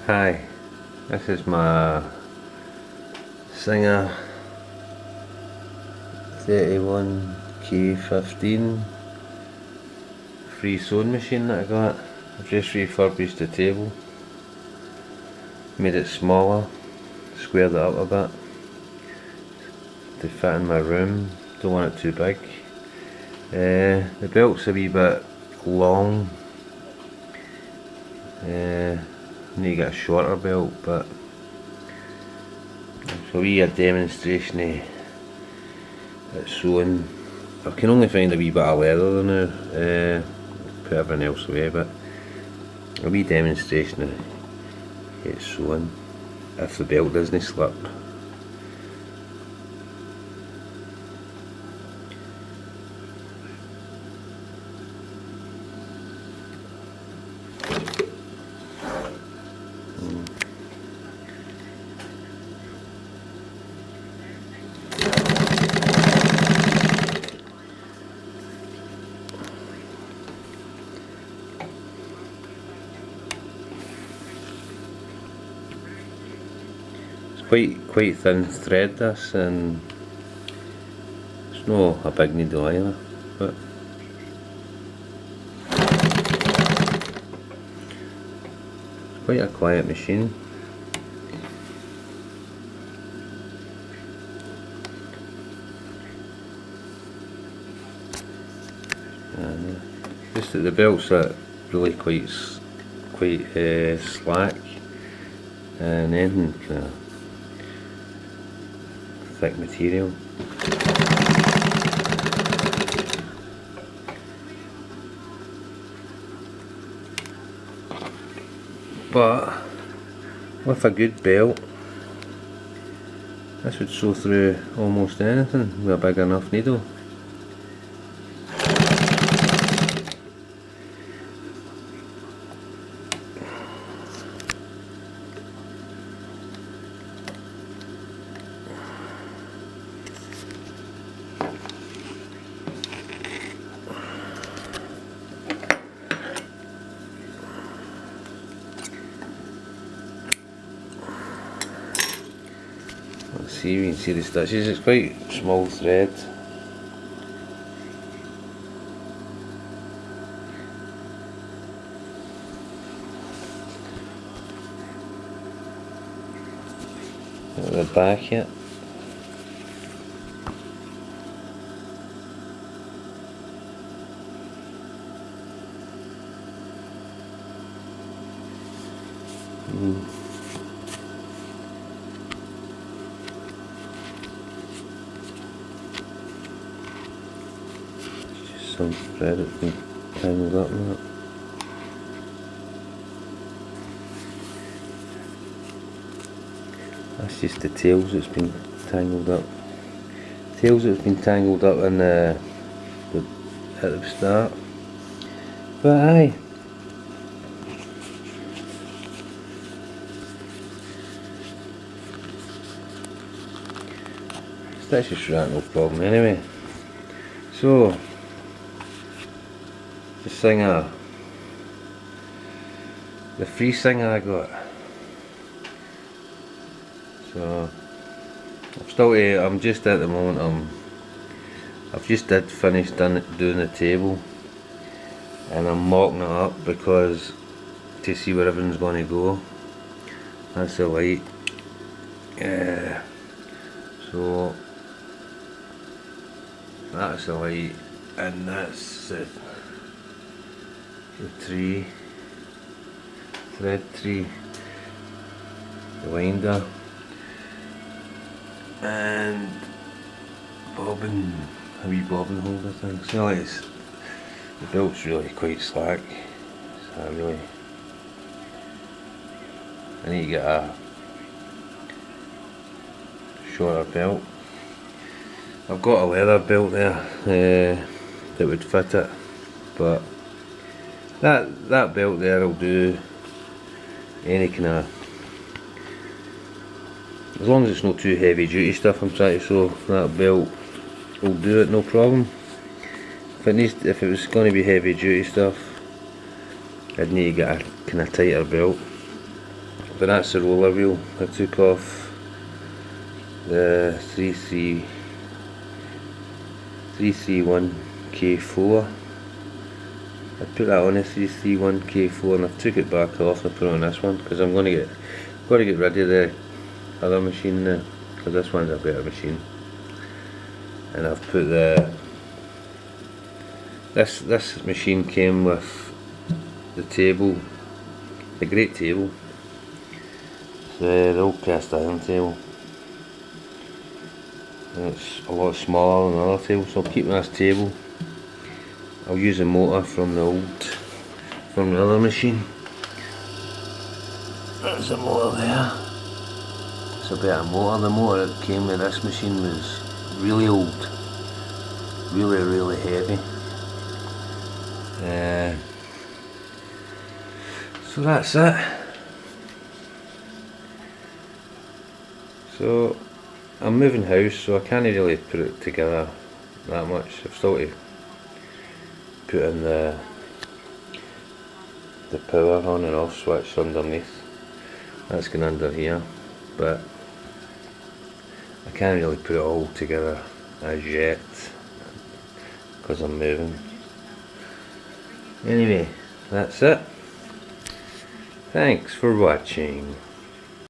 Hi, this is my Singer 31K15 free sewing machine that I got. I've just refurbished the table, made it smaller, squared it up a bit to fit in my room, don't want it too big. The belt's a wee bit long, need to get a shorter belt, but it's a wee demonstration at sewing. I can only find a wee bit of leather now, put everything else away, but a wee demonstration of sewing if the belt doesn't slip. Quite thin thread this, and it's no a big needle either, but it's quite a quiet machine. And just that the belts are really quite slack, and then thick material. But with a good belt, this would sew through almost anything with a big enough needle. Let's see, we can see the stitches. It's quite small thread. At the back here. Some thread that's been tangled up in that. That's just the tails that's been tangled up. Tails that's been tangled up in at the start. But aye. That's just right, no problem anyway. So the Singer, the free Singer I got. So I'm just at the moment, I've just finished doing the table, and I'm mocking it up because to see where everything's going to go. That's the light. So that's the light, and that's the tree, thread tree, the winder, and bobbin, a wee bobbin holder thing. So the belt's really quite slack, so I need to get a shorter belt. I've got a leather belt there that would fit it, but that belt there will do any kind of, as long as it's not too heavy duty stuff I'm trying to sew, that belt will do it, no problem. If it was going to be heavy duty stuff, I'd need to get a kind of tighter belt. but that's the roller wheel. I took off the 331 K4. I put that on a 331 K4 and I took it back off and I put it on this one because I'm got to get rid of the other machine now, because this one's a better machine. And I've put this machine came with the table, the great table, the old cast iron table. And it's a lot smaller than the other table, so I'll keep this table. I'll use a motor from the other machine. There's a motor there. It's a better motor. The motor that came with this machine was really old, really heavy. So that's it. So I'm moving house, so I can't really put it together that much. I've still to put in the power on and off switch underneath. That's going under here, but I can't really put it all together as yet because I'm moving. Anyway, that's it. Thanks for watching.